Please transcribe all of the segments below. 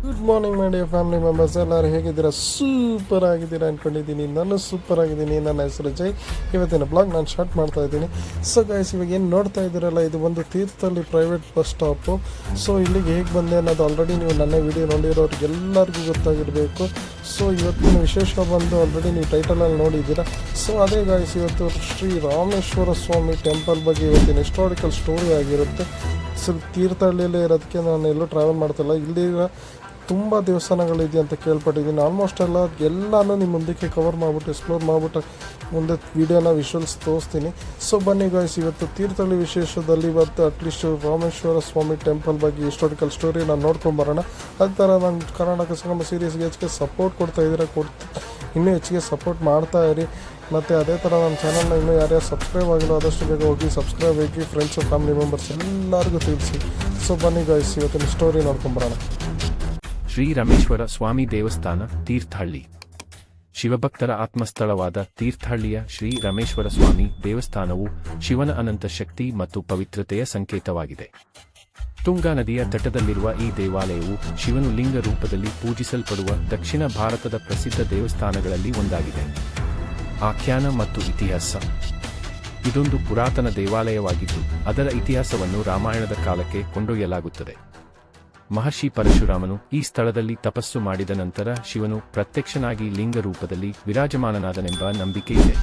Good morning my dear family members, ಎಲ್ಲರೂ ಹೇಗಿದ್ದೀರಾ? Super ಆಗಿದ್ದೀರಾ ಅಂದ್ಕೊಂಡಿದ್ದೀನಿ. ನಾನು ಸೂಪರ್ ಆಗಿದ್ದೀನಿ. ನನ್ನ ಹೆಸರು ಜೈ. ಇವತ್ತಿನ ಬ್ಲಾಗ್ ನಾನು ಸ್ಟಾರ್ಟ್ ಮಾಡ್ತಾ ಇದ್ದೀನಿ. ಸೊ ಗೈಸ್, ಇವಾಗ ಏನು ನೋಡ್ತಾ ಇದ್ದೀರಲ್ಲ, ಇದು ಒಂದು Thirthahalli private bus stop. So ಇಲ್ಲಿಗೆ ಹೇಗೆ ಬಂದೆ ಅನ್ನೋದು ಆಲ್ರೆಡಿ ನೀವು ನನ್ನ ವಿಡಿಯೋ ನೋಡಿರೋರಿಗೆ ಎಲ್ಲರಿಗೂ ಗೊತ್ತಾಗಿರಬೇಕು. ಸೊ ಇವತ್ತಿನ ವಿಶೇಷ ಬಂದು ಆಲ್ರೆಡಿ ನೀವು ಟೈಟಲಲ್ಲಿ ನೋಡಿದ್ದೀರಾ. ಸೊ ಅದೇ ಗೈಸ್, ಇವತ್ತು ಶ್ರೀ ರಾಮೇಶ್ವರ ಸ್ವಾಮಿ ಟೆಂಪಲ್ ಬಗ್ಗೆ ಇವತ್ತಿನ ಹಿಸ್ಟಾರಿಕಲ್ ಸ್ಟೋರಿ ಆಗಿರುತ್ತೆ. ಸ್ವಲ್ಪ ತೀರ್ಥಹಳ್ಳಿಯಲ್ಲೇ ಇರೋದಕ್ಕೆ ನಾನು ಎಲ್ಲೂ ಟ್ರಾವೆಲ್ ಮಾಡ್ತಾಯಿಲ್ಲ. ಇಲ್ಲಿರೋ ತುಂಬ ದೇವಸ್ಥಾನಗಳಿದೆ ಅಂತ ಕೇಳ್ಪಟ್ಟಿದ್ದೀನಿ. ಆಲ್ಮೋಸ್ಟ್ ಎಲ್ಲನೂ ನಿಮ್ಮ ಮುಂದಕ್ಕೆ ಕವರ್ ಮಾಡಿಬಿಟ್ಟು ಎಕ್ಸ್ಪ್ಲೋರ್ ಮಾಡಿಬಿಟ್ಟು ಮುಂದೆ ವೀಡಿಯೋನ ವಿಷುವಲ್ಸ್ ತೋರಿಸ್ತೀನಿ. ಸೊ ಬನ್ನಿ ಗಾಯ್ಸ್, ಇವತ್ತು ತೀರ್ಥಹಳ್ಳಿ ವಿಶೇಷದಲ್ಲಿ ಇವತ್ತು ಅಟ್ಲೀಸ್ಟ್ ರಾಮೇಶ್ವರ ಸ್ವಾಮಿ ಟೆಂಪಲ್ ಬಗ್ಗೆ ಹಿಸ್ಟಾರಿಕಲ್ ಸ್ಟೋರಿ ನಾನು ನೋಡ್ಕೊಂಬರೋಣ. ಅದೇ ಥರ ನಾನು ಕರ್ನಾಟಕ ಸಂಗಮ ಸೀರೀಸ್ಗೆ ಹೆಚ್ಚಿಗೆ ಸಪೋರ್ಟ್ ಕೊಡ್ತಾಯಿದ್ದೀರಾ, ಇನ್ನೂ ಹೆಚ್ಚಿಗೆ ಸಪೋರ್ಟ್ ಮಾಡ್ತಾ ಇರಿ. ಮತ್ತು ಅದೇ ಥರ ನಮ್ಮ ಚಾನಲ್ನ ಇನ್ನೂ ಯಾರ್ಯಾರು ಸಬ್ಸ್ಕ್ರೈಬ್ ಆಗಿಲ್ಲ ಆದಷ್ಟು ಬೇಗ ಹೋಗಿ ಸಬ್ಸ್ಕ್ರೈಬ್ ಆಗಿ ಫ್ರೆಂಡ್ಸು ಫ್ಯಾಮಿಲಿ ಮೆಂಬರ್ಸ್ ಎಲ್ಲರಿಗೂ ತಿಳಿಸಿ. ಸೊ ಬನ್ನಿ ಗಾಯ್ಸ್, ಇವತ್ತಿನ ಸ್ಟೋರಿ ನೋಡ್ಕೊಂಬರೋಣ. ಶ್ರೀ ರಾಮೇಶ್ವರ ಸ್ವಾಮಿ ದೇವಸ್ಥಾನ, ತೀರ್ಥಹಳ್ಳಿ. ಶಿವಭಕ್ತರ ಆತ್ಮಸ್ಥಳವಾದ ತೀರ್ಥಹಳ್ಳಿಯ ಶ್ರೀ ರಾಮೇಶ್ವರ ಸ್ವಾಮಿ ದೇವಸ್ಥಾನವು ಶಿವನ ಅನಂತ ಶಕ್ತಿ ಮತ್ತು ಪವಿತ್ರತೆಯ ಸಂಕೇತವಾಗಿದೆ. ತುಂಗಾ ನದಿಯ ತಟದಲ್ಲಿರುವ ಈ ದೇವಾಲಯವು ಶಿವನು ಲಿಂಗ ರೂಪದಲ್ಲಿ ಪೂಜಿಸಲ್ಪಡುವ ದಕ್ಷಿಣ ಭಾರತದ ಪ್ರಸಿದ್ಧ ದೇವಸ್ಥಾನಗಳಲ್ಲಿ ಒಂದಾಗಿದೆ. ಆಖ್ಯಾನ ಮತ್ತು ಇತಿಹಾಸ. ಇದೊಂದು ಪುರಾತನ ದೇವಾಲಯವಾಗಿದ್ದು ಅದರ ಇತಿಹಾಸವನ್ನು ರಾಮಾಯಣದ ಕಾಲಕ್ಕೆ ಕೊಂಡೊಯ್ಯಲಾಗುತ್ತದೆ. ಮಹರ್ಷಿ ಪರಶುರಾಮನು ಈ ಸ್ಥಳದಲ್ಲಿ ತಪಸ್ಸು ಮಾಡಿದ ನಂತರ ಶಿವನು ಪ್ರತ್ಯಕ್ಷನಾಗಿ ಲಿಂಗ ರೂಪದಲ್ಲಿ ವಿರಾಜಮಾನನಾದನೆಂಬ ನಂಬಿಕೆ ಇದೆ.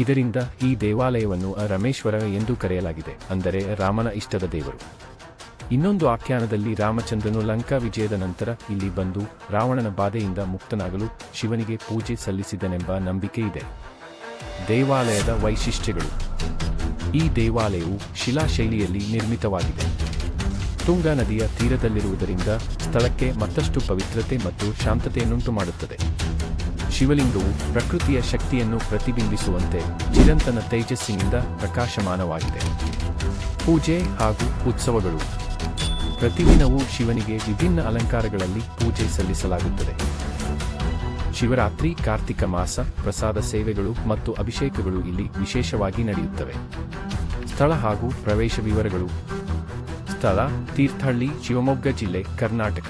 ಇದರಿಂದ ಈ ದೇವಾಲಯವನ್ನು ರಾಮೇಶ್ವರ ಎಂದು ಕರೆಯಲಾಗಿದೆ, ಅಂದರೆ ರಾಮನ ಇಷ್ಟದ ದೇವರು. ಇನ್ನೊಂದು ಆಖ್ಯಾನದಲ್ಲಿ ರಾಮಚಂದ್ರನು ಲಂಕಾ ವಿಜಯದ ನಂತರ ಇಲ್ಲಿ ಬಂದು ರಾವಣನ ಬಾಧೆಯಿಂದ ಮುಕ್ತನಾಗಲು ಶಿವನಿಗೆ ಪೂಜೆ ಸಲ್ಲಿಸಿದನೆಂಬ ನಂಬಿಕೆ ಇದೆ. ದೇವಾಲಯದ ವೈಶಿಷ್ಟ್ಯಗಳು. ಈ ದೇವಾಲಯವು ಶಿಲಾಶೈಲಿಯಲ್ಲಿ ನಿರ್ಮಿತವಾಗಿದೆ. ತುಂಗಾ ನದಿಯ ತೀರದಲ್ಲಿರುವುದರಿಂದ ಸ್ಥಳಕ್ಕೆ ಮತ್ತಷ್ಟು ಪವಿತ್ರತೆ ಮತ್ತು ಶಾಂತತೆಯನ್ನುಂಟು ಮಾಡುತ್ತದೆ. ಶಿವಲಿಂಗವು ಪ್ರಕೃತಿಯ ಶಕ್ತಿಯನ್ನು ಪ್ರತಿಬಿಂಬಿಸುವಂತೆ ಚಿರಂತನ ತೇಜಸ್ಸಿನಿಂದ ಪ್ರಕಾಶಮಾನವಾಗಿದೆ. ಪೂಜೆ ಹಾಗೂ ಉತ್ಸವಗಳು. ಪ್ರತಿದಿನವೂ ಶಿವನಿಗೆ ವಿಭಿನ್ನ ಅಲಂಕಾರಗಳಲ್ಲಿ ಪೂಜೆ ಸಲ್ಲಿಸಲಾಗುತ್ತದೆ. ಶಿವರಾತ್ರಿ, ಕಾರ್ತಿಕ ಮಾಸ, ಪ್ರಸಾದ ಸೇವೆಗಳು ಮತ್ತು ಅಭಿಷೇಕಗಳು ಇಲ್ಲಿ ವಿಶೇಷವಾಗಿ ನಡೆಯುತ್ತವೆ. ಸ್ಥಳ ಹಾಗೂ ಪ್ರವೇಶ ವಿವರಗಳು. ಸ್ಥಳ: ತೀರ್ಥಹಳ್ಳಿ, ಶಿವಮೊಗ್ಗ ಜಿಲ್ಲೆ, ಕರ್ನಾಟಕ.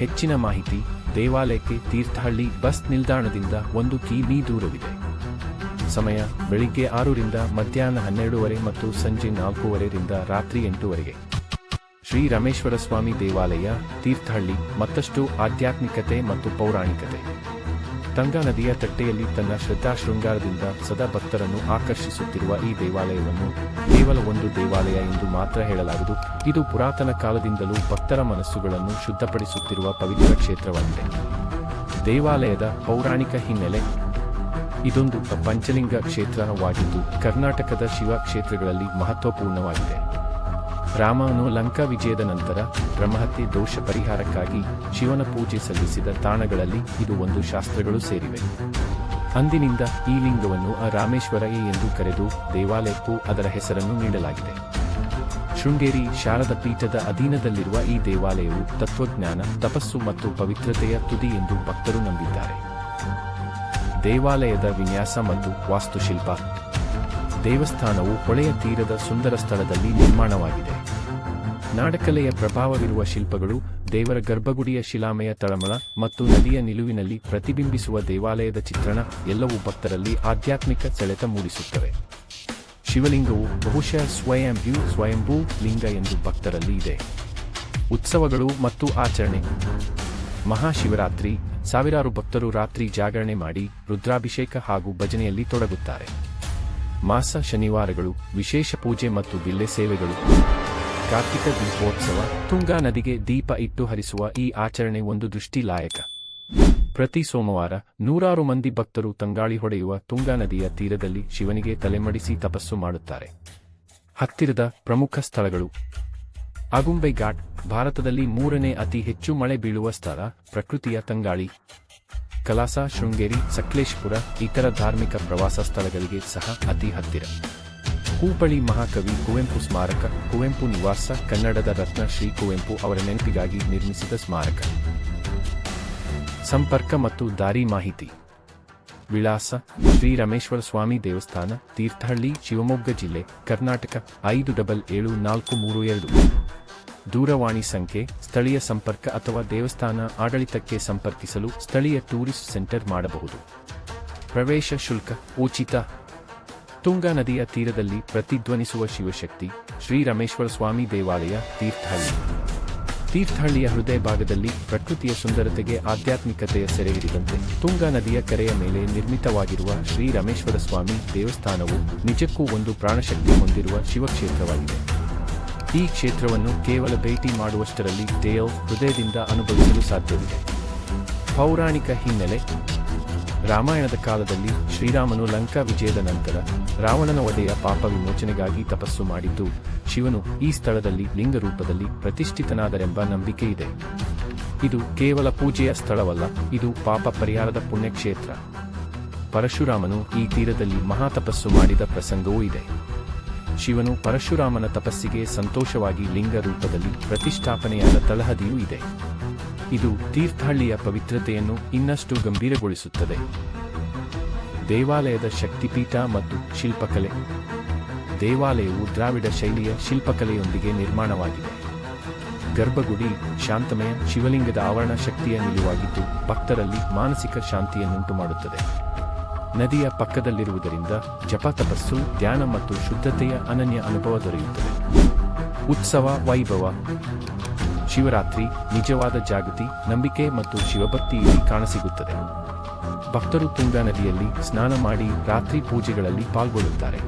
ಹೆಚ್ಚಿನ ಮಾಹಿತಿ: ದೇವಾಲಯಕ್ಕೆ ತೀರ್ಥಹಳ್ಳಿ ಬಸ್ ನಿಲ್ದಾಣದಿಂದ 1 ಕಿ.ಮೀ ದೂರವಿದೆ. ಸಮಯ: ಬೆಳಿಗ್ಗೆ 6 ರಿಂದ ಮಧ್ಯಾಹ್ನ 12:30 ಮತ್ತು ಸಂಜೆ 4:30 ರಿಂದ ರಾತ್ರಿ 8:00ವರೆಗೆ. ಶ್ರೀ ರಾಮೇಶ್ವರ ಸ್ವಾಮಿ ದೇವಾಲಯ, ತೀರ್ಥಹಳ್ಳಿ. ಮತ್ತಷ್ಟು ಆಧ್ಯಾತ್ಮಿಕತೆ ಮತ್ತು ಪೌರಾಣಿಕತೆ. ತುಂಗಾ ನದಿಯ ತಟ್ಟೆಯಲ್ಲಿ ತನ್ನ ಶ್ರದ್ಧಾ ಶೃಂಗಾರದಿಂದ ಸದಾ ಭಕ್ತರನ್ನು ಆಕರ್ಷಿಸುತ್ತಿರುವ ಈ ದೇವಾಲಯವನ್ನು ಕೇವಲ ಒಂದು ದೇವಾಲಯ ಎಂದು ಮಾತ್ರ ಹೇಳಲಾಗದು. ಇದು ಪುರಾತನ ಕಾಲದಿಂದಲೂ ಭಕ್ತರ ಮನಸ್ಸುಗಳನ್ನು ಶುದ್ಧಪಡಿಸುತ್ತಿರುವ ಪವಿತ್ರ ಕ್ಷೇತ್ರವಾಗಿದೆ. ದೇವಾಲಯದ ಪೌರಾಣಿಕ ಹಿನ್ನೆಲೆ. ಇದೊಂದು ಪಂಚಲಿಂಗ ಕ್ಷೇತ್ರವಾಗಿದ್ದು ಕರ್ನಾಟಕದ ಶಿವ ಕ್ಷೇತ್ರಗಳಲ್ಲಿ ಮಹತ್ವಪೂರ್ಣವಾಗಿದೆ. ರಾಮನು ಲಂಕಾ ವಿಜಯದ ನಂತರ ಬ್ರಹ್ಮಹತ್ಯೆ ದೋಷ ಪರಿಹಾರಕ್ಕಾಗಿ ಶಿವನ ಪೂಜೆ ಸಲ್ಲಿಸಿದ ತಾಣಗಳಲ್ಲಿ ಇದು ಒಂದು. ಶಾಸ್ತ್ರಗಳು ಸೇರಿವೆ. ಅಂದಿನಿಂದ ಈ ಲಿಂಗವನ್ನು ರಾಮೇಶ್ವರ ಎಂದು ಕರೆದು ದೇವಾಲಯಕ್ಕೂ ಅದರ ಹೆಸರನ್ನು ನೀಡಲಾಗಿದೆ. ಶೃಂಗೇರಿ ಶಾರದಾ ಪೀಠದ ಅಧೀನದಲ್ಲಿರುವ ಈ ದೇವಾಲಯವು ತತ್ವಜ್ಞಾನ, ತಪಸ್ಸು ಮತ್ತು ಪವಿತ್ರತೆಯ ತುದಿ ಎಂದು ಭಕ್ತರು ನಂಬಿದ್ದಾರೆ. ದೇವಾಲಯದ ವಿನ್ಯಾಸ ಮತ್ತು ವಾಸ್ತುಶಿಲ್ಪ. ದೇವಸ್ಥಾನವು ಹೊಳೆಯ ತೀರದ ಸುಂದರ ಸ್ಥಳದಲ್ಲಿ ನಿರ್ಮಾಣವಾಗಿದೆ. ನಾಡಕಲೆಯ ಪ್ರಭಾವವಿರುವ ಶಿಲ್ಪಗಳು, ದೇವರ ಗರ್ಭಗುಡಿಯ ಶಿಲಾಮಯ ತಳಮಳ ಮತ್ತು ನದಿಯ ನಿಲುವಿನಲ್ಲಿ ಪ್ರತಿಬಿಂಬಿಸುವ ದೇವಾಲಯದ ಚಿತ್ರಣ ಎಲ್ಲವೂ ಭಕ್ತರಲ್ಲಿ ಆಧ್ಯಾತ್ಮಿಕ ಸೆಳೆತ ಮೂಡಿಸುತ್ತವೆ. ಶಿವಲಿಂಗವು ಬಹುಶಃ ಸ್ವಯಂಭೂ ಲಿಂಗ ಎಂದು ಭಕ್ತರಲ್ಲಿ ಇದೆ. ಉತ್ಸವಗಳು ಮತ್ತು ಆಚರಣೆ. ಮಹಾಶಿವರಾತ್ರಿ. ಸಾವಿರಾರು ಭಕ್ತರು ರಾತ್ರಿ ಜಾಗರಣೆ ಮಾಡಿ ರುದ್ರಾಭಿಷೇಕ ಹಾಗೂ ಭಜನೆಯಲ್ಲಿ ತೊಡಗುತ್ತಾರೆ. ಮಾಸ ಶನಿವಾರಗಳು, ವಿಶೇಷ ಪೂಜೆ ಮತ್ತು ಬಿಲ್ಲೆ ಸೇವೆಗಳು. ಕಾರ್ತಿಕ ದೀಪೋತ್ಸವ. ತುಂಗಾ ನದಿಗೆ ದೀಪ ಇಟ್ಟು ಹರಿಸುವ ಈ ಆಚರಣೆ ಒಂದು ದೃಷ್ಟಿಲಾಯಕ. ಪ್ರತಿ ಸೋಮವಾರ ನೂರಾರು ಮಂದಿ ಭಕ್ತರು ತಂಗಾಳಿ ಹೊಡೆಯುವ ತುಂಗಾ ನದಿಯ ತೀರದಲ್ಲಿ ಶಿವನಿಗೆ ತಲೆಮಡಿಸಿ ತಪಸ್ಸು ಮಾಡುತ್ತಾರೆ. ಹತ್ತಿರದ ಪ್ರಮುಖ ಸ್ಥಳಗಳು. ಆಗುಂಬೆ ಘಾಟ್, ಭಾರತದಲ್ಲಿ 3ನೇ ಅತಿ ಹೆಚ್ಚು ಮಳೆ ಬೀಳುವ ಸ್ಥಳ. ಪ್ರಕೃತಿಯ ತಂಗಾಳಿ. ಕಲಾಸ, ಶೃಂಗೇರಿ, ಸಕಲೇಶಪುರ ಇತರ ಧಾರ್ಮಿಕ ಪ್ರವಾಸ ಸ್ಥಳಗಳಿಗೆ ಸಹ ಅತಿ ಹತ್ತಿರ. ಹೂಪಳಿ ಮಹಾಕವಿ ಕುವೆಂಪು ಸ್ಮಾರಕ. ಕುವೆಂಪು ನಿವಾಸ, ಕನ್ನಡದ ರತ್ನ ಶ್ರೀ ಕುವೆಂಪು ಅವರ ನೆನಪಿಗಾಗಿ ನಿರ್ಮಿಸಿದ ಸ್ಮಾರಕ. ಸಂಪರ್ಕ ಮತ್ತು ದಾರಿ ಮಾಹಿತಿ. ವಿಳಾಸ: ಶ್ರೀ ರಾಮೇಶ್ವರ ಸ್ವಾಮಿ ದೇವಸ್ಥಾನ, ತೀರ್ಥಹಳ್ಳಿ, ಶಿವಮೊಗ್ಗ ಜಿಲ್ಲೆ, ಕರ್ನಾಟಕ 577432. ದೂರವಾಣಿ ಸಂಖ್ಯೆ, ಸ್ಥಳೀಯ ಸಂಪರ್ಕ ಅಥವಾ ದೇವಸ್ಥಾನ ಆಡಳಿತಕ್ಕೆ ಸಂಪರ್ಕಿಸಲು ಸ್ಥಳೀಯ ಟೂರಿಸ್ಟ್ ಸೆಂಟರ್ ಮಾಡಬಹುದು. ಪ್ರವೇಶ ಶುಲ್ಕ ಉಚಿತ. ತುಂಗಾ ನದಿಯ ತೀರದಲ್ಲಿ ಪ್ರತಿಧ್ವನಿಸುವ ಶಿವಶಕ್ತಿ ಶ್ರೀ ರಮೇಶ್ವರ ಸ್ವಾಮಿ ದೇವಾಲಯ ತೀರ್ಥಹಳ್ಳಿ. ತೀರ್ಥಹಳ್ಳಿಯ ಹೃದಯ ಭಾಗದಲ್ಲಿ ಪ್ರಕೃತಿಯ ಸುಂದರತೆಗೆ ಆಧ್ಯಾತ್ಮಿಕತೆಯ ಸೆರೆ ಹಿಡಿದಂತೆ ತುಂಗಾ ನದಿಯ ಕೆರೆಯ ಮೇಲೆ ನಿರ್ಮಿತವಾಗಿರುವ ಶ್ರೀ ರಮೇಶ್ವರ ಸ್ವಾಮಿ ದೇವಸ್ಥಾನವು ನಿಜಕ್ಕೂ ಒಂದು ಪ್ರಾಣಶಕ್ತಿ ಹೊಂದಿರುವ ಶಿವಕ್ಷೇತ್ರವಾಗಿದೆ. ಈ ಕ್ಷೇತ್ರವನ್ನು ಕೇವಲ ಭೇಟಿ ಮಾಡುವಷ್ಟರಲ್ಲಿ ಹೃದಯದಿಂದ ಅನುಭವಿಸಲು ಸಾಧ್ಯವಿದೆ. ಪೌರಾಣಿಕ ಹಿನ್ನೆಲೆ. ರಾಮಾಯಣದ ಕಾಲದಲ್ಲಿ ಶ್ರೀರಾಮನು ಲಂಕಾ ವಿಜಯದ ನಂತರ ರಾವಣನ ವಧೆಯ ಪಾಪ ವಿಮೋಚನೆಗಾಗಿ ತಪಸ್ಸು ಮಾಡಿದ್ದು ಶಿವನು ಈ ಸ್ಥಳದಲ್ಲಿ ಲಿಂಗ ರೂಪದಲ್ಲಿ ಪ್ರತಿಷ್ಠಿತನಾದರೆಂಬ ನಂಬಿಕೆ ಇದೆ. ಇದು ಕೇವಲ ಪೂಜೆಯ ಸ್ಥಳವಲ್ಲ, ಇದು ಪಾಪ ಪರಿಹಾರದ ಪುಣ್ಯಕ್ಷೇತ್ರ. ಪರಶುರಾಮನು ಈ ತೀರದಲ್ಲಿ ಮಹಾತಪಸ್ಸು ಮಾಡಿದ ಪ್ರಸಂಗವೂ ಇದೆ. ಶಿವನು ಪರಶುರಾಮನ ತಪಸ್ಸಿಗೆ ಸಂತೋಷವಾಗಿ ಲಿಂಗ ರೂಪದಲ್ಲಿ ಪ್ರತಿಷ್ಠಾಪನೆಯಾದ ತಳಹದಿಯೂ ಇದೆ. ಇದು ತೀರ್ಥಹಳ್ಳಿಯ ಪವಿತ್ರತೆಯನ್ನು ಇನ್ನಷ್ಟು ಗಂಭೀರಗೊಳಿಸುತ್ತದೆ. ದೇವಾಲಯದ ಶಕ್ತಿಪೀಠ ಮತ್ತು ಶಿಲ್ಪಕಲೆ. ದೇವಾಲಯವು ದ್ರಾವಿಡ ಶೈಲಿಯ ಶಿಲ್ಪಕಲೆಯೊಂದಿಗೆ ನಿರ್ಮಾಣವಾಗಿದೆ. ಗರ್ಭಗುಡಿ ಶಾಂತಮಯ ಶಿವಲಿಂಗದ ಆವರಣ ಶಕ್ತಿಯ ನಿಲುವಾಗಿದ್ದು ಭಕ್ತರಲ್ಲಿ ಮಾನಸಿಕ ಶಾಂತಿಯನ್ನುಂಟು ಮಾಡುತ್ತದೆ. ನದಿಯ ಪಕ್ಕದಲ್ಲಿರುವುದರಿಂದ ಜಪ, ತಪಸ್ಸು, ಧ್ಯಾನ ಮತ್ತು ಶುದ್ಧತೆಯ ಅನನ್ಯ ಅನುಭವ ದೊರೆಯುತ್ತದೆ. ಉತ್ಸವ ವೈಭವ. ಶಿವರಾತ್ರಿ ನಿಜವಾದ ಜಾಗೃತಿ, ನಂಬಿಕೆ ಮತ್ತು ಶಿವಭಕ್ತಿ ಇಲ್ಲಿ ಕಾಣಸಿಗುತ್ತದೆ. ಭಕ್ತರು ತುಂಗಾ ನದಿಯಲ್ಲಿ ಸ್ನಾನ ಮಾಡಿ ರಾತ್ರಿ ಪೂಜೆಗಳಲ್ಲಿ ಪಾಲ್ಗೊಳ್ಳುತ್ತಾರೆ.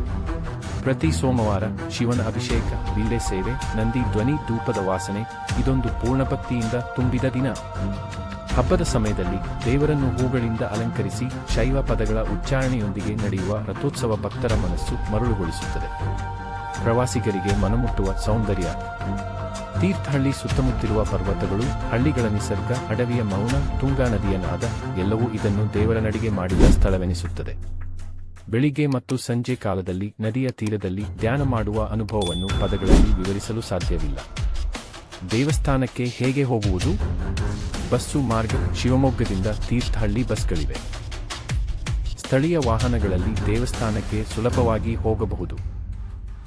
ಪ್ರತಿ ಸೋಮವಾರ ಶಿವನ ಅಭಿಷೇಕ, ವೀಳ್ಯ ಸೇವೆ, ನಂದಿ ಧ್ವನಿ, ಧೂಪದ ವಾಸನೆ, ಇದೊಂದು ಪೂರ್ಣ ಭಕ್ತಿಯಿಂದ ತುಂಬಿದ ದಿನ. ಹಬ್ಬದ ಸಮಯದಲ್ಲಿ ದೇವರನ್ನು ಹೂಗಳಿಂದ ಅಲಂಕರಿಸಿ ಶೈವ ಪದಗಳ ಉಚ್ಚಾರಣೆಯೊಂದಿಗೆ ನಡೆಯುವ ರಥೋತ್ಸವ ಭಕ್ತರ ಮನಸ್ಸು ಮರುಳುಗೊಳಿಸುತ್ತದೆ. ಪ್ರವಾಸಿಗರಿಗೆ ಮನಮುಟ್ಟುವ ಸೌಂದರ್ಯ. ತೀರ್ಥಹಳ್ಳಿ ಸುತ್ತಮುತ್ತಿರುವ ಪರ್ವತಗಳು, ಹಳ್ಳಿಗಳ ನಿಸರ್ಗ, ಅಡವಿಯ ಮೌನ, ತುಂಗಾ ನದಿಯ ನಾದ ಎಲ್ಲವೂ ಇದನ್ನು ದೇವರ ನಡಿಗೆ ಮಾಡಿದ ಸ್ಥಳವೆನಿಸುತ್ತದೆ. ಬೆಳಿಗ್ಗೆ ಮತ್ತು ಸಂಜೆ ಕಾಲದಲ್ಲಿ ನದಿಯ ತೀರದಲ್ಲಿ ಧ್ಯಾನ ಮಾಡುವ ಅನುಭವವನ್ನು ಪದಗಳಲ್ಲಿ ವಿವರಿಸಲು ಸಾಧ್ಯವಿಲ್ಲ. ದೇವಸ್ಥಾನಕ್ಕೆ ಹೇಗೆ ಹೋಗುವುದು? ಬಸ್ಸು ಮಾರ್ಗ. ಶಿವಮೊಗ್ಗದಿಂದ ತೀರ್ಥಹಳ್ಳಿ ಬಸ್ಗಳಿವೆ. ಸ್ಥಳೀಯ ವಾಹನಗಳಲ್ಲಿ ದೇವಸ್ಥಾನಕ್ಕೆ ಸುಲಭವಾಗಿ ಹೋಗಬಹುದು.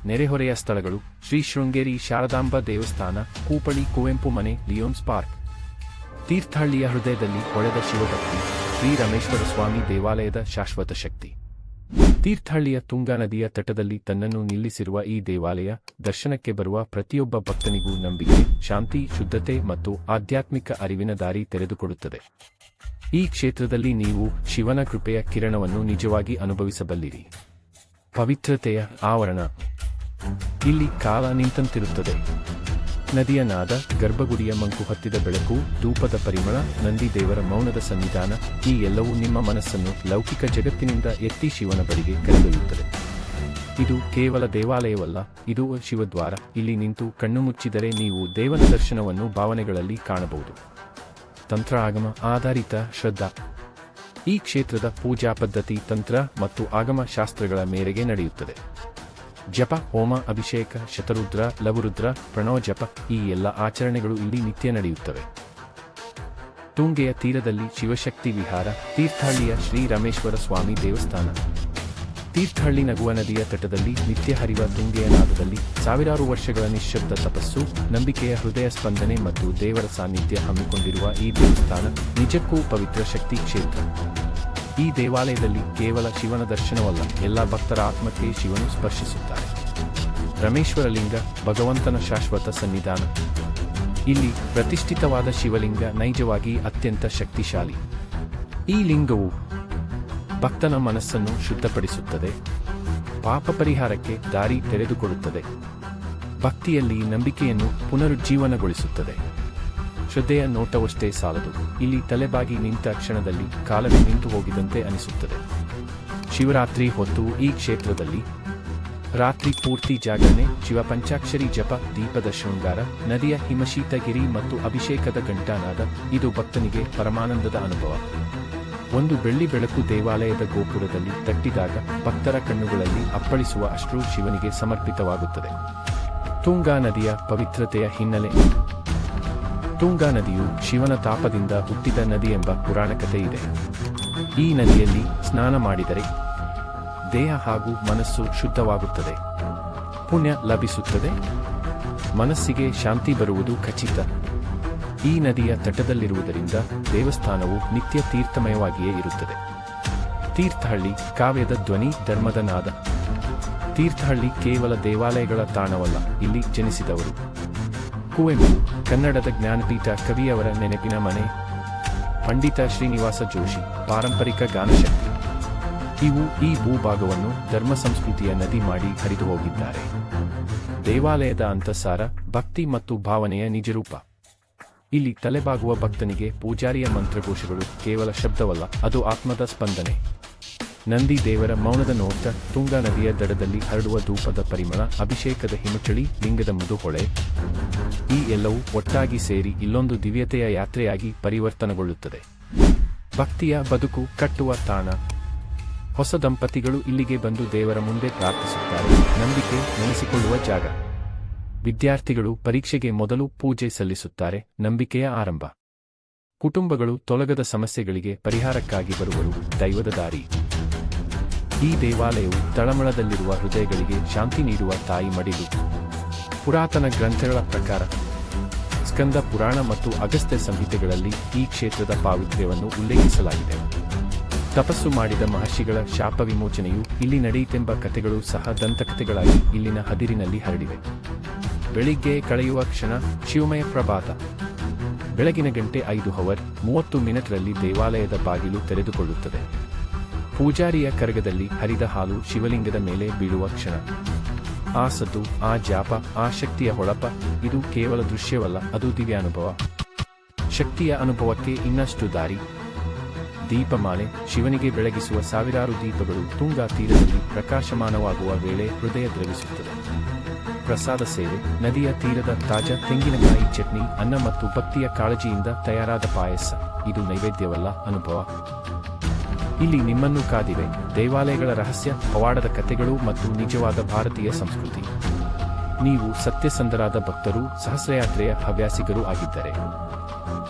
ನೆರೆಹೊರೆಯ ಸ್ಥಳಗಳು: ಶ್ರೀ ಶೃಂಗೇರಿ ಶಾರದಾಂಬಾ ದೇವಸ್ಥಾನ, ಕೂಪಳಿ ಕುವೆಂಪು ಮನೆ, ಲಿಯೋನ್ಸ್ ಪಾರ್ಕ್. ತೀರ್ಥಹಳ್ಳಿಯ ಹೃದಯದಲ್ಲಿ ಹೊಳೆದ ಶಿವಭಕ್ತಿ ಶ್ರೀ ರಮೇಶ್ವರ ಸ್ವಾಮಿ ದೇವಾಲಯದ ಶಾಶ್ವತ ಶಕ್ತಿ. ತೀರ್ಥಹಳ್ಳಿಯ ತುಂಗಾ ನದಿಯ ತಟದಲ್ಲಿ ತನ್ನನ್ನು ನಿಲ್ಲಿಸಿರುವ ಈ ದೇವಾಲಯ ದರ್ಶನಕ್ಕೆ ಬರುವ ಪ್ರತಿಯೊಬ್ಬ ಭಕ್ತನಿಗೂ ನಂಬಿಕೆ, ಶಾಂತಿ, ಶುದ್ಧತೆ ಮತ್ತು ಆಧ್ಯಾತ್ಮಿಕ ಅರಿವಿನ ದಾರಿ ತೆರೆದುಕೊಡುತ್ತದೆ. ಈ ಕ್ಷೇತ್ರದಲ್ಲಿ ನೀವು ಶಿವನ ಕೃಪೆಯ ಕಿರಣವನ್ನು ನಿಜವಾಗಿ ಅನುಭವಿಸಬಲ್ಲಿರಿ. ಪವಿತ್ರತೆಯ ಆವರಣ. ಇಲ್ಲಿ ಕಾಲ ನಿಂತಂತಿರುತ್ತದೆ. ನದಿಯ ನಾದ, ಗರ್ಭಗುಡಿಯ ಮಂಕು ಹತ್ತಿದ ಬೆಳಕು, ಧೂಪದ ಪರಿಮಳ, ನಂದಿ ದೇವರ ಮೌನದ ಸನ್ನಿಧಾನ, ಈ ಎಲ್ಲವೂ ನಿಮ್ಮ ಮನಸ್ಸನ್ನು ಲೌಕಿಕ ಜಗತ್ತಿನಿಂದ ಎತ್ತಿ ಶಿವನ ಬಳಿಗೆ ಕರೆದೊಯ್ಯುತ್ತದೆ. ಇದು ಕೇವಲ ದೇವಾಲಯವಲ್ಲ, ಇದು ಶಿವದ್ವಾರ. ಇಲ್ಲಿ ನಿಂತು ಕಣ್ಣು ಮುಚ್ಚಿದರೆ ನೀವು ದೇವನ ದರ್ಶನವನ್ನು ಭಾವನೆಗಳಲ್ಲಿ ಕಾಣಬಹುದು. ತಂತ್ರ ಆಗಮ ಆಧಾರಿತ ಶ್ರದ್ಧಾ. ಈ ಕ್ಷೇತ್ರದ ಪೂಜಾ ಪದ್ಧತಿ ತಂತ್ರ ಮತ್ತು ಆಗಮ ಶಾಸ್ತ್ರಗಳ ಮೇರೆಗೆ ನಡೆಯುತ್ತದೆ. ಜಪ, ಹೋಮ, ಅಭಿಷೇಕ, ಶತರುದ್ರ, ಲವರುದ್ರ, ಪ್ರಣವ ಜಪ, ಈ ಎಲ್ಲ ಆಚರಣೆಗಳು ಇಲ್ಲಿ ನಿತ್ಯ ನಡೆಯುತ್ತವೆ. ತುಂಗೆಯ ತೀರದಲ್ಲಿ ಶಿವಶಕ್ತಿ ವಿಹಾರ. ತೀರ್ಥಹಳ್ಳಿಯ ಶ್ರೀ ರಮೇಶ್ವರ ಸ್ವಾಮಿ ದೇವಸ್ಥಾನ. ತೀರ್ಥಹಳ್ಳಿ ನಗುವ ನದಿಯ ತಟದಲ್ಲಿ ನಿತ್ಯ ಹರಿವ ತುಂಗೆಯ ನಾದದಲ್ಲಿ ಸಾವಿರಾರು ವರ್ಷಗಳ ನಿಶ್ಶಬ್ದ ತಪಸ್ಸು, ನಂಬಿಕೆಯ ಹೃದಯ ಸ್ಪಂದನೆ ಮತ್ತು ದೇವರ ಸಾನ್ನಿಧ್ಯ ಹಮ್ಮಿಕೊಂಡಿರುವ ಈ ದೇವಸ್ಥಾನ ನಿಜಕ್ಕೂ ಪವಿತ್ರ ಶಕ್ತಿ ಕ್ಷೇತ್ರ. ಈ ದೇವಾಲಯದಲ್ಲಿ ಕೇವಲ ಶಿವನ ದರ್ಶನವಲ್ಲ, ಎಲ್ಲ ಭಕ್ತರ ಆತ್ಮಕ್ಕೆ ಶಿವನು ಸ್ಪರ್ಶಿಸುತ್ತಾರೆ. ರಮೇಶ್ವರ ಲಿಂಗ, ಭಗವಂತನ ಶಾಶ್ವತ ಸನ್ನಿಧಾನ. ಇಲ್ಲಿ ಪ್ರತಿಷ್ಠಿತವಾದ ಶಿವಲಿಂಗ ನೈಜವಾಗಿ ಅತ್ಯಂತ ಶಕ್ತಿಶಾಲಿ. ಈ ಲಿಂಗವು ಭಕ್ತನ ಮನಸ್ಸನ್ನು ಶುದ್ಧಪಡಿಸುತ್ತದೆ, ಪಾಪ ಪರಿಹಾರಕ್ಕೆ ದಾರಿ ತೆರೆದುಕೊಡುತ್ತದೆ, ಭಕ್ತಿಯಲ್ಲಿ ನಂಬಿಕೆಯನ್ನು ಪುನರುಜ್ಜೀವನಗೊಳಿಸುತ್ತದೆ. ಶ್ರದ್ಧೆಯ ನೋಟವಷ್ಟೇ ಸಾಲದು, ಇಲ್ಲಿ ತಲೆಬಾಗಿ ನಿಂತ ಕ್ಷಣದಲ್ಲಿ ಕಾಲವೇ ನಿಂತು ಹೋಗಿದಂತೆ ಅನಿಸುತ್ತದೆ. ಶಿವರಾತ್ರಿ ಹೊತ್ತು ಈ ಕ್ಷೇತ್ರದಲ್ಲಿ ರಾತ್ರಿ ಪೂರ್ತಿ ಜಾಗರಣೆ, ಶಿವ ಪಂಚಾಕ್ಷರಿ ಜಪ, ದೀಪದ ಶೃಂಗಾರ, ನದಿಯ ಹಿಮಶೀತಗಿರಿ ಮತ್ತು ಅಭಿಷೇಕದ ಘಂಟಾನಾದ, ಇದು ಭಕ್ತನಿಗೆ ಪರಮಾನಂದದ ಅನುಭವ. ಒಂದು ಬೆಳ್ಳಿ ಬೆಳಕು ದೇವಾಲಯದ ಗೋಪುರದಲ್ಲಿ ತಟ್ಟಿದಾಗ ಭಕ್ತರ ಕಣ್ಣುಗಳಲ್ಲಿ ಅಪ್ಪಳಿಸುವ ಅಶ್ರು ಶಿವನಿಗೆ ಸಮರ್ಪಿತವಾಗುತ್ತದೆ. ತುಂಗಾ ನದಿಯ ಪವಿತ್ರತೆಯ ಹಿನ್ನೆಲೆ. ತುಂಗಾ ನದಿಯು ಶಿವನ ತಾಪದಿಂದ ಹುಟ್ಟಿದ ನದಿ ಎಂಬ ಪುರಾಣ ಕಥೆ ಇದೆ. ಈ ನದಿಯಲ್ಲಿ ಸ್ನಾನ ಮಾಡಿದರೆ ದೇಹ ಹಾಗೂ ಮನಸ್ಸು ಶುದ್ಧವಾಗುತ್ತದೆ, ಪುಣ್ಯ ಲಭಿಸುತ್ತದೆ. ಮನಸ್ಸಿಗೆ ಶಾಂತಿ ಬರುವುದು ಖಚಿತ. ಈ ನದಿಯ ತಟದಲ್ಲಿರುವುದರಿಂದ ದೇವಸ್ಥಾನವು ನಿತ್ಯ ತೀರ್ಥಮಯವಾಗಿಯೇ ಇರುತ್ತದೆ. ತೀರ್ಥಹಳ್ಳಿ ಕಾವ್ಯದ ಧ್ವನಿ, ಧರ್ಮದ ನಾದ. ತೀರ್ಥಹಳ್ಳಿ ಕೇವಲ ದೇವಾಲಯಗಳ ತಾಣವಲ್ಲ, ಇಲ್ಲಿ ಜನಿಸಿದವರು. ಕುವೆಂಪು, ಕನ್ನಡದ ಜ್ಞಾನಪೀಠ ಕವಿಯವರ ನೆನಪಿನ ಮನೆ. ಪಂಡಿತ ಶ್ರೀನಿವಾಸ ಜೋಶಿ, ಪಾರಂಪರಿಕ ಗಾನಶಕ್ತಿ. ಇವು ಈ ಭೂಭಾಗವನ್ನು ಧರ್ಮ ಸಂಸ್ಕೃತಿಯ ನದಿ ಮಾಡಿ ಹರಿದು ಹೋಗಿದ್ದಾರೆ. ದೇವಾಲಯದ ಅಂತಃಸಾರ, ಭಕ್ತಿ ಮತ್ತು ಭಾವನೆಯ ನಿಜರೂಪ. ಇಲ್ಲಿ ತಲೆಬಾಗುವ ಭಕ್ತನಿಗೆ ಪೂಜಾರಿಯ ಮಂತ್ರಘೋಷಗಳು ಕೇವಲ ಶಬ್ದವಲ್ಲ, ಅದು ಆತ್ಮದ ಸ್ಪಂದನೆ. ನಂದಿ ದೇವರ ಮೌನದ ನೋಟ, ತುಂಗಾ ನದಿಯ ದಡದಲ್ಲಿ ಹರಡುವ ಧೂಪದ ಪರಿಮಳ, ಅಭಿಷೇಕದ ಹಿಮಚಳಿ, ಲಿಂಗದ ಮೃದುಹೊಳೆ, ಈ ಎಲ್ಲವೂ ಒಟ್ಟಾಗಿ ಸೇರಿ ಇಲ್ಲೊಂದು ದಿವ್ಯತೆಯ ಯಾತ್ರೆಯಾಗಿ ಪರಿವರ್ತನೆಗೊಳ್ಳುತ್ತದೆ. ಭಕ್ತಿಯ ಬದುಕು ಕಟ್ಟುವ ತಾಣ. ಹೊಸ ದಂಪತಿಗಳು ಇಲ್ಲಿಗೆ ಬಂದು ದೇವರ ಮುಂದೆ ಪ್ರಾರ್ಥಿಸುತ್ತಾರೆ. ನಂಬಿಕೆ ನೆನೆಸಿಕೊಳ್ಳುವ ಜಾಗ. ವಿದ್ಯಾರ್ಥಿಗಳು ಪರೀಕ್ಷೆಗೆ ಮೊದಲು ಪೂಜೆ ಸಲ್ಲಿಸುತ್ತಾರೆ. ನಂಬಿಕೆಯ ಆರಂಭ. ಕುಟುಂಬಗಳು ತೊಲಗದ ಸಮಸ್ಯೆಗಳಿಗೆ ಪರಿಹಾರಕ್ಕಾಗಿ ಬರುವರು. ದೈವದ ದಾರಿ. ಈ ದೇವಾಲಯವು ತಳಮಳದಲ್ಲಿರುವ ಹೃದಯಗಳಿಗೆ ಶಾಂತಿ ನೀಡುವ ತಾಯಿ ಮಡಿಲು. ಪುರಾತನ ಗ್ರಂಥಗಳ ಪ್ರಕಾರ ಸ್ಕಂದ ಪುರಾಣ ಮತ್ತು ಅಗಸ್ತ್ಯ ಸಂಹಿತೆಗಳಲ್ಲಿ ಈ ಕ್ಷೇತ್ರದ ಪಾವಿತ್ರ್ಯವನ್ನು ಉಲ್ಲೇಖಿಸಲಾಗಿದೆ. ತಪಸ್ಸು ಮಾಡಿದ ಮಹರ್ಷಿಗಳ ಶಾಪ ವಿಮೋಚನೆಯು ಇಲ್ಲಿ ನಡೆಯಿತೆಂಬ ಕಥೆಗಳು ಸಹ ದಂತಕಥೆಗಳಾಗಿ ಇಲ್ಲಿನ ಹದಿರಿನಲ್ಲಿ ಹರಡಿವೆ. ಬೆಳಿಗ್ಗೆ ಕಳೆಯುವ ಕ್ಷಣ ಶಿವಮಯ ಪ್ರಭಾತ. ಬೆಳಗಿನ ಗಂಟೆ 5:30 ದೇವಾಲಯದ ಬಾಗಿಲು ತೆರೆದುಕೊಳ್ಳುತ್ತದೆ. ಪೂಜಾರಿಯ ಕರಗದಲ್ಲಿ ಹರಿದ ಹಾಲು ಶಿವಲಿಂಗದ ಮೇಲೆ ಬೀಳುವ ಕ್ಷಣ. ಆ ಸದ್ದು, ಆ ಜಾಪ, ಆ ಶಕ್ತಿಯ ಹೊಳಪ, ಇದು ಕೇವಲ ದೃಶ್ಯವಲ್ಲ, ಅದು ದಿವ್ಯಾನುಭವ. ಶಕ್ತಿಯ ಅನುಭವಕ್ಕೆ ಇನ್ನಷ್ಟು ದಾರಿ. ದೀಪಮಾಲೆ. ಶಿವನಿಗೆ ಬೆಳಗಿಸುವ ಸಾವಿರಾರು ದೀಪಗಳು ತುಂಗಾ ತೀರದಲ್ಲಿ ಪ್ರಕಾಶಮಾನವಾಗುವ ವೇಳೆ ಹೃದಯ ದ್ರವಿಸುತ್ತದೆ. ಪ್ರಸಾದ ಸೇವೆ. ನದಿಯ ತೀರದ ತಾಜಾ ತೆಂಗಿನಕಾಯಿ ಚಟ್ನಿ, ಅನ್ನ ಮತ್ತು ಭಕ್ತಿಯ ಕಾಳಜಿಯಿಂದ ತಯಾರಾದ ಪಾಯಸ. ಇದು ನೈವೇದ್ಯವಲ್ಲ, ಅನುಭವ. ಇಲ್ಲಿ ನಿಮ್ಮನ್ನು ಕಾದಿವೆ ದೇವಾಲಯಗಳ ರಹಸ್ಯ, ಪವಾಡದ ಕಥೆಗಳು ಮತ್ತು ನಿಜವಾದ ಭಾರತೀಯ ಸಂಸ್ಕೃತಿ. ನೀವು ಸತ್ಯಸಂಧರಾದ ಭಕ್ತರು, ಸಹಸ್ರಯಾತ್ರೆಯ ಹವ್ಯಾಸಿಗರೂ ಆಗಿದ್ದರೆ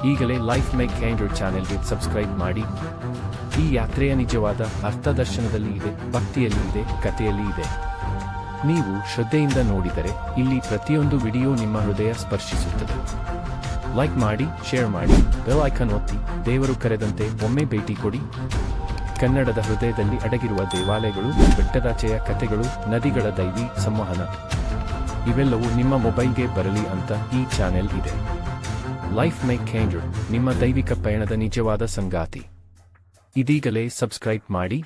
ಈಗಲೇ ಲೈಫ್ ಮೇಕ್ ಹ್ಯಾಂಡ್ರೆಡ್ ಚಾನೆಲ್ಗೆ ಸಬ್ಸ್ಕ್ರೈಬ್ ಮಾಡಿ. ಈ ಯಾತ್ರೆಯ ನಿಜವಾದ ಅರ್ಥ ದರ್ಶನದಲ್ಲಿ ಇದೆ, ಭಕ್ತಿಯಲ್ಲಿ ಇದೆ, ಕಥೆಯಲ್ಲಿ ಇದೆ. ನೀವು ಶ್ರದ್ಧೆಯಿಂದ ನೋಡಿದರೆ ಇಲ್ಲಿ ಪ್ರತಿಯೊಂದು ವಿಡಿಯೋ ನಿಮ್ಮ ಹೃದಯ ಸ್ಪರ್ಶಿಸುತ್ತದೆ. ಲೈಕ್ ಮಾಡಿ, ಶೇರ್ ಮಾಡಿ, ಬೆಲ್ ಐಕಾನ್ ಒತ್ತಿ. ದೇವರು ಕರೆದಂತೆ ಒಮ್ಮೆ ಭೇಟಿ ಕೊಡಿ. ಕನ್ನಡದ ಹೃದಯದಲ್ಲಿ ಅಡಗಿರುವ ದೇವಾಲಯಗಳು, ಬೆಟ್ಟದಾಚೆಯ ಕಥೆಗಳು, ನದಿಗಳ ದೈವಿ ಸಂವಹನ, ಇವೆಲ್ಲವೂ ನಿಮ್ಮ ಮೊಬೈಲ್ಗೆ ಬರಲಿ ಅಂತ ಈ ಚಾನೆಲ್ ಇದೆ. ಲೈಫ್ ಮೇಕ್ ಹ್ಯಾಂಡ್ರೆಡ್, ನಿಮ್ಮ ದೈವಿಕ ಪಯಣದ ನಿಜವಾದ ಸಂಗಾತಿ. ಇದೀಗಲೇ ಸಬ್ಸ್ಕ್ರೈಬ್ ಮಾಡಿ.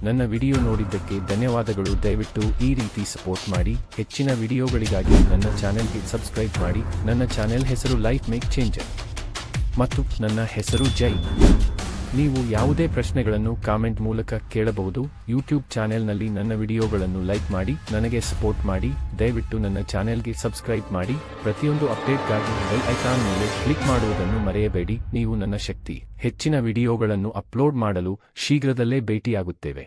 ನನ್ನ ವಿಡಿಯೋ ನೋಡಿದ್ದಕ್ಕೆ ಧನ್ಯವಾದಗಳು. ದಯವಿಟ್ಟು ಈ ರೀತಿ ಸಪೋರ್ಟ್ ಮಾಡಿ. ಹೆಚ್ಚಿನ ವಿಡಿಯೋಗಳಿಗಾಗಿ ನನ್ನ ಚಾನೆಲ್ಗೆ ಸಬ್ಸ್ಕ್ರೈಬ್ ಮಾಡಿ. ನನ್ನ ಚಾನೆಲ್ ಹೆಸರು ಲೈಫ್ ಮೇಕ್ ಚೇಂಜರ್ ಮತ್ತು ನನ್ನ ಹೆಸರು ಜೈ. ನೀವು ಯಾವುದೇ ಪ್ರಶ್ನೆಗಳನ್ನು ಕಾಮೆಂಟ್ ಮೂಲಕ ಕೇಳಬಹುದು. ಯೂಟ್ಯೂಬ್ ಚಾನೆಲ್ನಲ್ಲಿ ನನ್ನ ವಿಡಿಯೋಗಳನ್ನು ಲೈಕ್ ಮಾಡಿ, ನನಗೆ ಸಪೋರ್ಟ್ ಮಾಡಿ. ದಯವಿಟ್ಟು ನನ್ನ ಚಾನೆಲ್ಗೆ ಸಬ್ಸ್ಕ್ರೈಬ್ ಮಾಡಿ. ಪ್ರತಿಯೊಂದು ಅಪ್ಡೇಟ್ಗಾಗಿ ಬೆಲ್ ಐಕಾನ್ ಮೇಲೆ ಕ್ಲಿಕ್ ಮಾಡುವುದನ್ನು ಮರೆಯಬೇಡಿ. ನೀವು ನನ್ನ ಶಕ್ತಿ. ಹೆಚ್ಚಿನ ವಿಡಿಯೋಗಳನ್ನು ಅಪ್ಲೋಡ್ ಮಾಡಲು ಶೀಘ್ರದಲ್ಲೇ ಭೇಟಿಯಾಗುತ್ತೇವೆ.